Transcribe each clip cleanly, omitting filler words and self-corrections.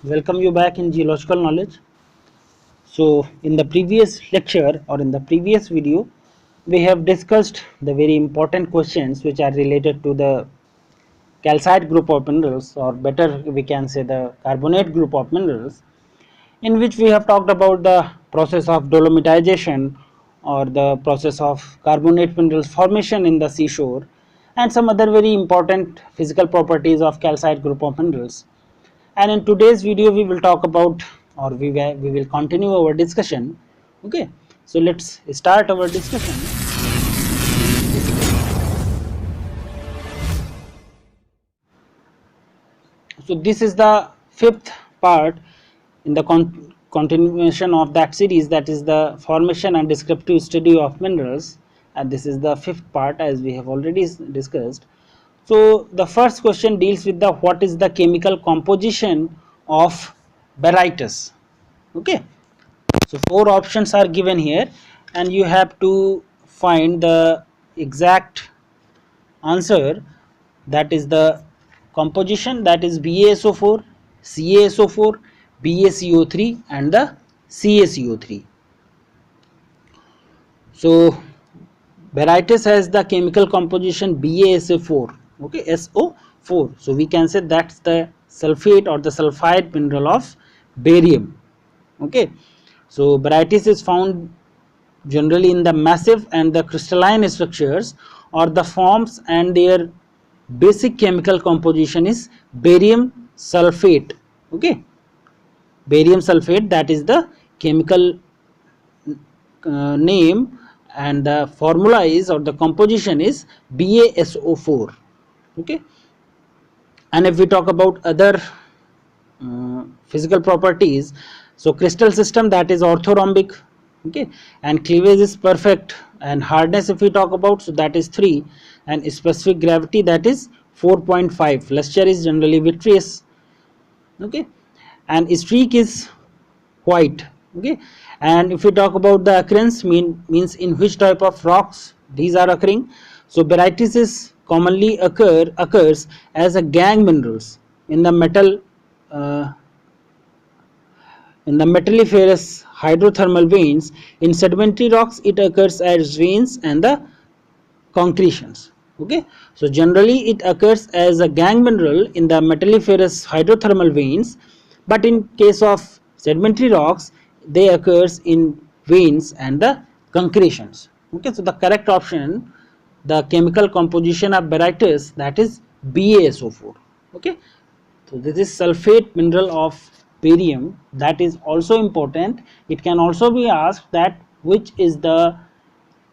welcome you back in geological knowledge. So in the previous lecture or in the previous video, we have discussed the very important questions which are related to the calcite group of minerals, or better we can say the carbonate group of minerals, in which we have talked about the process of dolomitization or the process of carbonate minerals formation in the seashore, and some other very important physical properties of calcite group of minerals. And in today's video we will talk about, or we will continue our discussion. Okay, so let's start our discussion. So this is the fifth part in the continuation of that series, that is the formation and descriptive study of minerals, and this is the fifth part as we have already discussed. So the first question deals with the what is the chemical composition of barytes. Okay, so four options are given here and you have to find the exact answer, that is the composition, that is BaSO4, CaSO4, BaCO3 and the CaCO3. So barytes has the chemical composition BaSO4, okay, SO4. So we can say that's the sulfate or the sulfide mineral of barium. Okay, so barytes is found generally in the massive and the crystalline structures or the forms, and their basic chemical composition is barium sulfate. Okay, barium sulfate, that is the chemical name, and the formula is, or the composition is, BaSO4. Okay, and if we talk about other physical properties, so crystal system, that is orthorhombic. Okay, and cleavage is perfect, and hardness if we talk about, so that is 3, and specific gravity, that is 4.5. luster is generally vitreous. Okay, and streak is white. Okay, and if we talk about the occurrence, means in which type of rocks these are occurring, so barytes is commonly occurs as a gangue minerals in the metal in the metalliferous hydrothermal veins. In sedimentary rocks it occurs as veins and the concretions. Okay, so generally it occurs as a gangue mineral in the metalliferous hydrothermal veins, but in case of sedimentary rocks they occurs in veins and the concretions. Okay, so the correct option, the chemical composition of barytes, that is BaSO4. Okay, so this is sulfate mineral of barium, that is also important. It can also be asked that which is the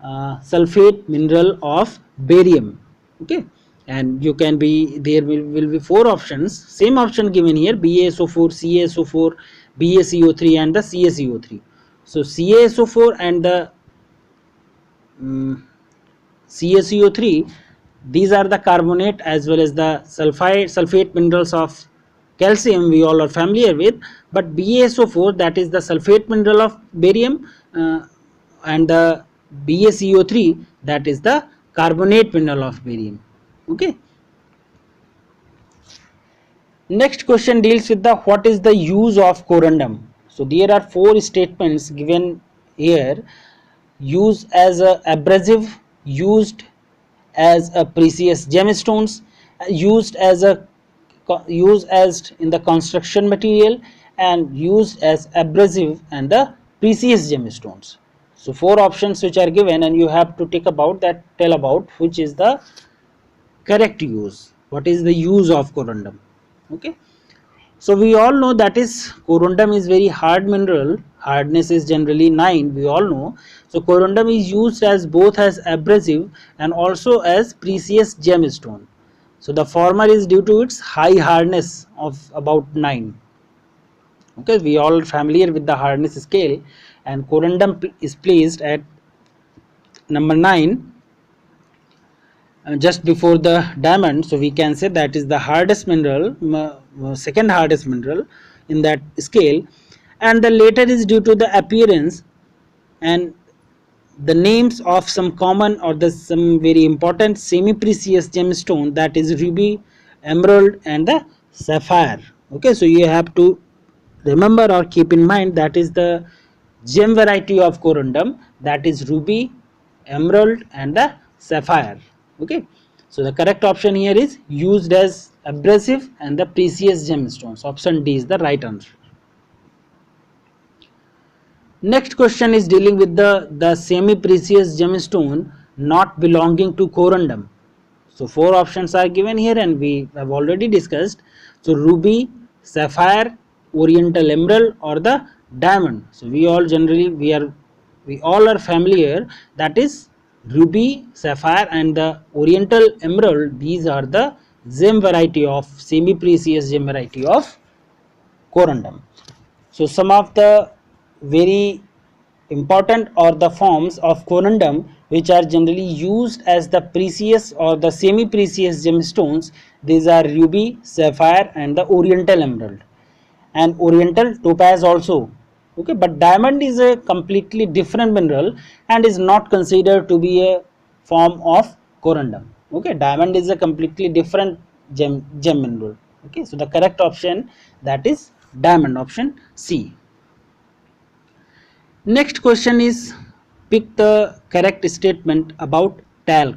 sulfate mineral of barium. Okay, and you can be, there will be four options, same option given here, BaSO4, CaSO4, BaCO3 and the CaCO3. so CaSO4 and the CaCO3, these are the carbonate as well as the sulfate minerals of calcium we all are familiar with, but BaSO4, that is the sulfate mineral of barium, and the BaCO3, that is the carbonate mineral of barium. Okay, next question deals with the what is the use of corundum. So there are four statements given here: used as a abrasive, used as a precious gemstones, used as in the construction material, and used as abrasive and the precious gemstones. So four options which are given and you have to tell about which is the correct use, what is the use of corundum. Okay, so we all know that is corundum is very hard mineral, hardness is generally 9, we all know. So corundum is used as both as abrasive and also as precious gemstone. So the former is due to its high hardness of about 9. Okay, we all are familiar with the hardness scale, and corundum is placed at number 9, just before the diamond. So we can say that is the hardest mineral, second hardest mineral in that scale, and the later is due to the appearance and the names of some common or the some very important semi precious gemstone, that is ruby, emerald and the sapphire. Okay, so you have to remember or keep in mind, that is the gem variety of corundum, that is ruby, emerald and the sapphire. Okay, so the correct option here is used as abrasive and the precious gemstones. Option D is the right answer. Next question is dealing with the semi precious gemstone not belonging to corundum. So four options are given here and we have already discussed. So ruby, sapphire, oriental emerald or the diamond. So we all are familiar, that is ruby, sapphire and the oriental emerald. These are the gem variety of semi precious gem variety of corundum. So some of the very important or the forms of corundum which are generally used as the precious or the semi precious gemstones, these are ruby, sapphire and the oriental emerald and oriental topaz also. Okay, but diamond is a completely different mineral and is not considered to be a form of corundum. Okay, diamond is a completely different gem mineral. Okay, so the correct option, that is diamond, option C. Next question is, pick the correct statement about talc.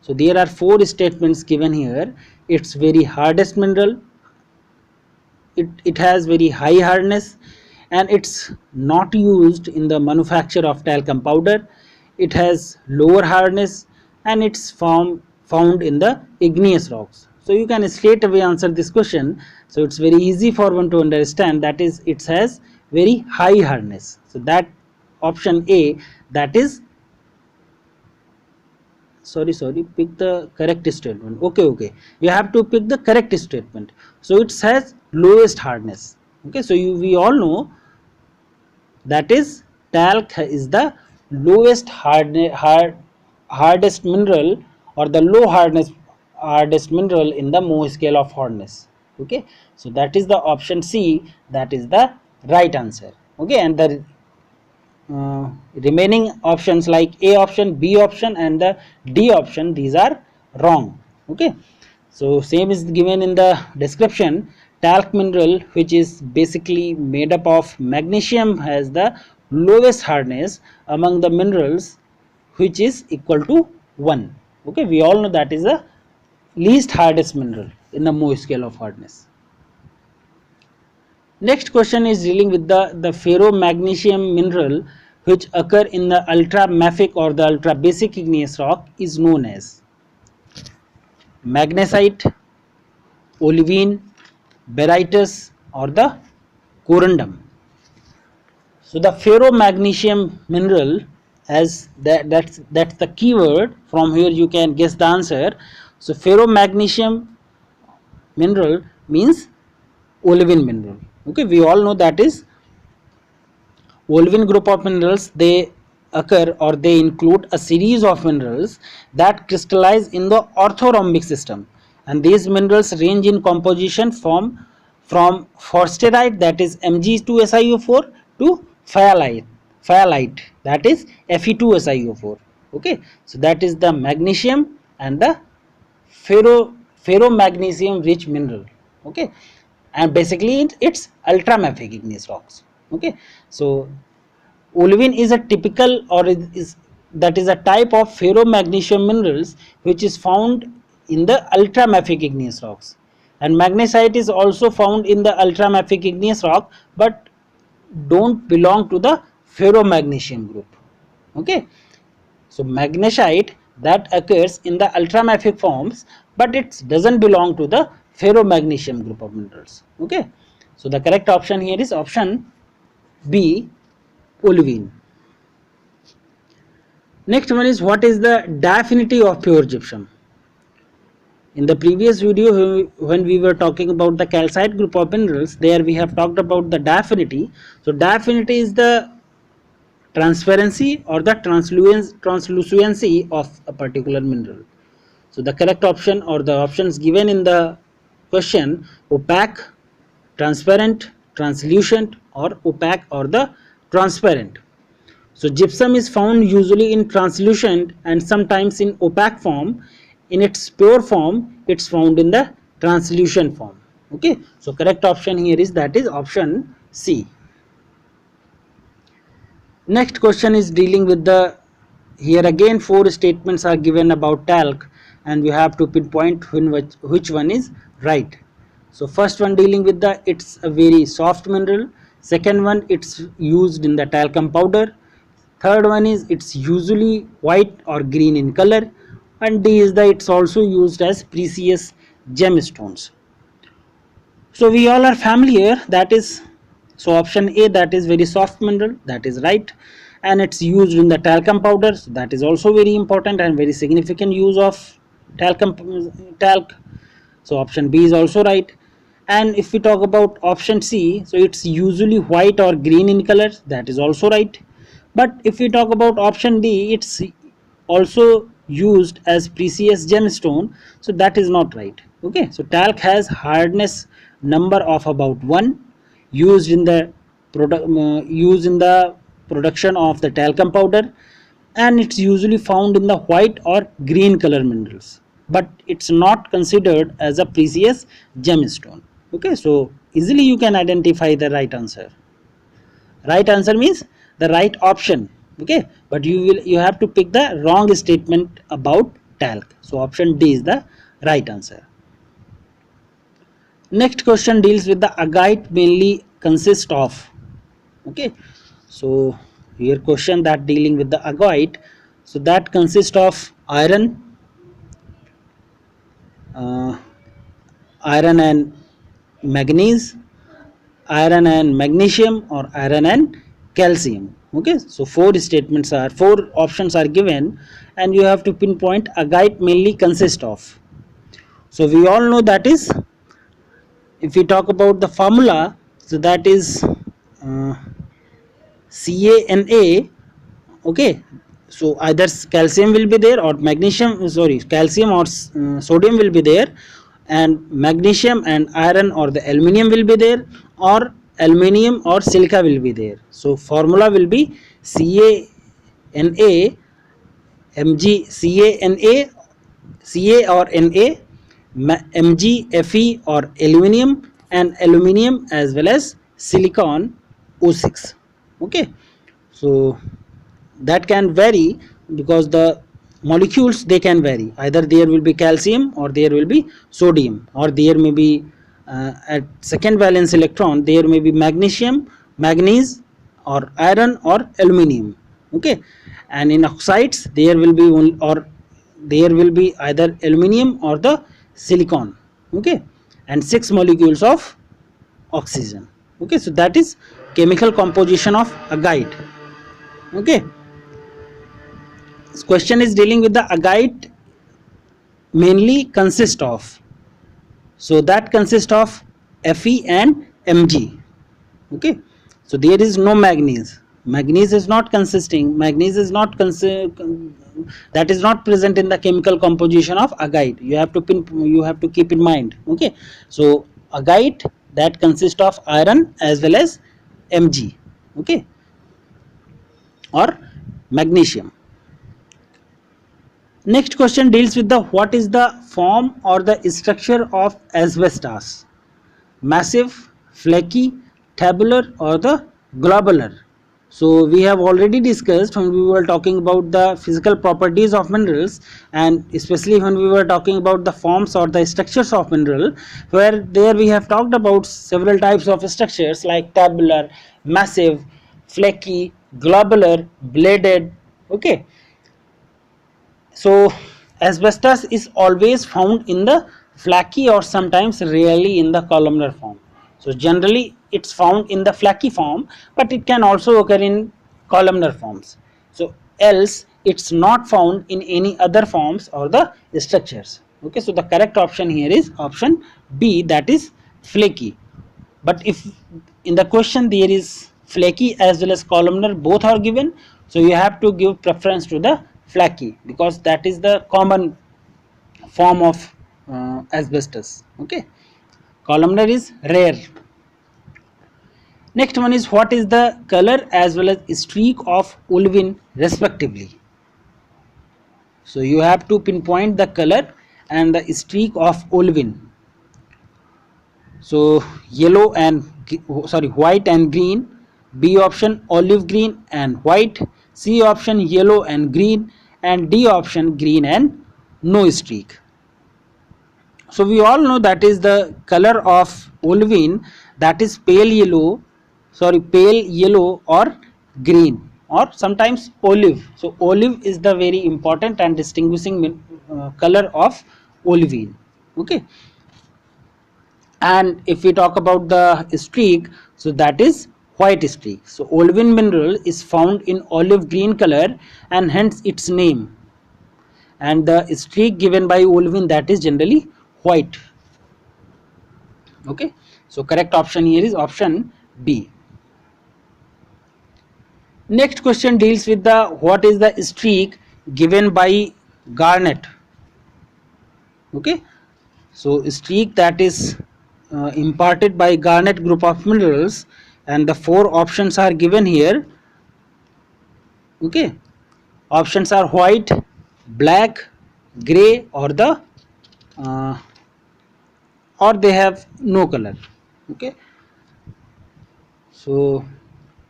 So there are four statements given here. It's very hardest mineral, it has very high hardness and it's not used in the manufacture of talcum powder. It has lower hardness and it's found in the igneous rocks. So you can straight away answer this question. So it's very easy for one to understand, that is it has very high hardness. So that option A, that is pick the correct statement. Okay, you have to pick the correct statement. So it has lowest hardness. Okay, so we all know that is talc is the lowest hardest mineral or the low hardest mineral in the Mohs scale of hardness. Okay, so that is the option C, that is the right answer. Okay, and the remaining options like A option, B option and the D option, these are wrong. Okay, so same is given in the description. Talc mineral, which is basically made up of magnesium, has the lowest hardness among the minerals, which is equal to 1. Okay, we all know that is the least hardest mineral in the Mohs scale of hardness. Next question is dealing with the ferromagnesium mineral which occur in the ultramafic or the ultra basic igneous rock is known as magnesite, olivine, barytus or the corundum. So the ferromagnesium mineral, as that's the keyword, from here you can guess the answer. So ferromagnesium mineral means olivine mineral. Okay, we all know that is olivine group of minerals. They occur or they include a series of minerals that crystallize in the orthorhombic system, and these minerals range in composition from forsterite, that is Mg2SiO4, to phyalite, that is Fe2SiO4. Okay, so that is the magnesium and the ferromagnesium rich mineral. Okay, and basically it's ultramafic igneous rocks. Okay, so olivine is a typical or that is a type of ferromagnesium minerals which is found in the ultramafic igneous rocks, and magnesite is also found in the ultramafic igneous rock but don't belong to the ferromagnesium group. Okay, so magnesite that occurs in the ultramafic forms but it doesn't belong to the ferromagnesium group of minerals. Okay, so the correct option here is option B, olivine. Next one is, what is the diaffinity of pure gypsum? In the previous video when we were talking about the calcite group of minerals, there we have talked about the diaffinity. So diaffinity is the transparency or the translucency of a particular mineral. So the correct option or the options given in the question: opaque, transparent, translucent or opaque or the transparent. So gypsum is found usually in translucent and sometimes in opaque form. In its pure form, it's found in the translucent form. Okay, so correct option here is, that is option C. Next question is dealing with the, here again 4 statements are given about talc, and we have to pinpoint which one is right. So first one dealing with the, it's a very soft mineral. Second one, it's used in the talcum powder. Third one is, it's usually white or green in color. And D is the, it's also used as precious gemstones. So we all are familiar, that is, so option A, that is very soft mineral, that is right, and it's used in the talcum powder, so that is also very important and very significant use of talc. So option B is also right. And if we talk about option C, so it's usually white or green in color, that is also right. But if we talk about option D, it's also used as precious gemstone, so that is not right. Okay, so talc has hardness number of about 1, used in the production of the talcum powder, and it's usually found in the white or green color minerals, but it's not considered as a precious gemstone. Okay, so easily you can identify the right answer. Right answer means the right option. Okay, but you have to pick the wrong statement about talc. So option D is the right answer. Next question deals with the agate mainly consist of. Okay, so here question that dealing with the agate, so that consists of iron, uh, iron and manganese, iron and magnesium, or iron and calcium. Okay, so four options are given, and you have to pinpoint agate mainly consist of. So we all know, that is, if we talk about the formula, so that is CaNa. Okay, so either calcium will be there, or calcium or sodium will be there, and magnesium and iron or the aluminium will be there, or aluminium or silica will be there. So formula will be CaNa, Mg, Ca or Na, Mg, Fe or aluminium, and aluminium as well as silicon O6. Okay, so that can vary, because the molecules, they can vary, either there will be calcium or there will be sodium, or there may be at second valence electron there may be magnesium, manganese, or iron or aluminium. Okay, and in oxides there will be there will be either aluminium or the silicon. Okay, and 6 molecules of oxygen. Okay, so that is chemical composition of agate. Okay, this question is dealing with the agate mainly consist of, so that consists of Fe and Mg. Okay, so there is no manganese. Manganese is not consisting, manganese is not that is not present in the chemical composition of agate. You have to keep in mind. Okay, so agate, that consists of iron as well as Mg. Okay, or magnesium. Next question deals with the, what is the form or the structure of asbestos? Massive, flaky, tabular, or the globular? So we have already discussed when we were talking about the physical properties of minerals, and especially when we were talking about the forms or the structures of mineral, where there we have talked about several types of structures like tabular, massive, flaky, globular, bladed. Okay, so asbestos is always found in the flaky or sometimes rarely in the columnar form. So generally it's found in the flaky form, but it can also occur in columnar forms. So else it's not found in any other forms or the structures. Okay, so the correct option here is option B, that is flaky. But if in the question there is flaky as well as columnar, both are given, so you have to give preference to the flaky, because that is the common form of asbestos. Okay, columnar is rare. Next one is, what is the color as well as streak of olivine respectively? So you have to pinpoint the color and the streak of olivine. So yellow and white and green. B option olive green and white. C option yellow and green, and D option green and no streak. So we all know that is the color of olivine, that is pale yellow or green or sometimes olive. So olive is the very important and distinguishing color of olivine. Okay, and if we talk about the streak, so that is white streak. So olivine mineral is found in olive green color and hence its name, and the streak given by olivine, that is generally white. Okay, so correct option here is option B. Next question deals with the what is the streak given by garnet. Okay, so streak that is imparted by garnet group of minerals, and the four options are given here. Okay, options are white, black, gray, or the uh, or they have no color. Okay, so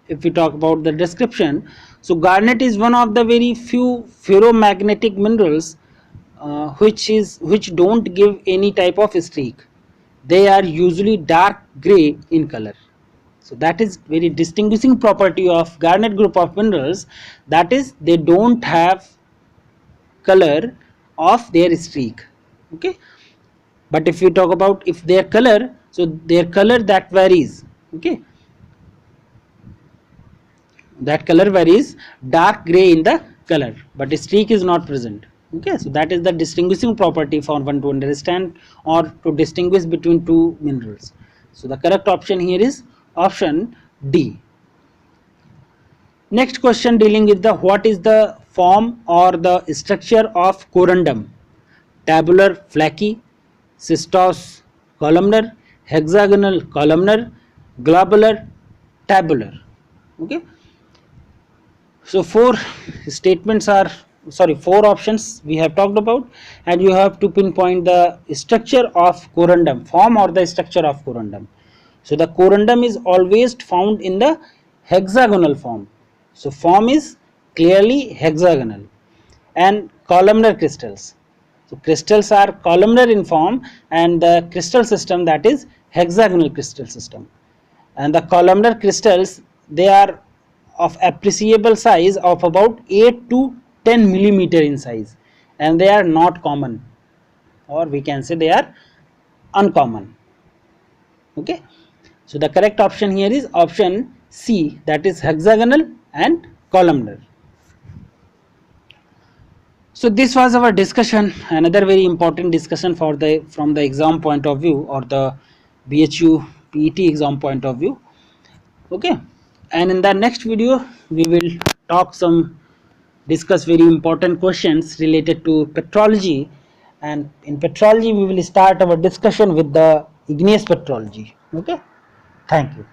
if we talk about the description, so garnet is one of the very few ferromagnetic minerals which don't give any type of streak. They are usually dark gray in color. So that is very distinguishing property of garnet group of minerals, that is they don't have color of their streak. Okay, but if we talk about if their color, so their color that varies. Okay, that color varies, dark gray in the color, but a streak is not present. Okay, so that is the distinguishing property for one to understand or to distinguish between two minerals. So the correct option here is option D. Next question dealing with the what is the form or the structure of corundum: tabular flaky, cystose columnar, hexagonal columnar, globular, tabular. Okay, so four options we have talked about, and you have to pinpoint the structure of corundum, form or the structure of corundum. So the corundum is always found in the hexagonal form. So form is clearly hexagonal. And columnar crystals, so crystals are columnar in form, and the crystal system, that is hexagonal crystal system. And the columnar crystals, they are of appreciable size of about 8 to 10 millimeter in size, and they are not common, or we can say they are uncommon. Okay, so the correct option here is option C, that is hexagonal and columnar. So this was our discussion, another very important discussion for the from the exam point of view, or the BHU PET exam point of view. Okay, and in the next video we will discuss very important questions related to petrology, and in petrology we will start our discussion with the igneous petrology. Okay, thank you.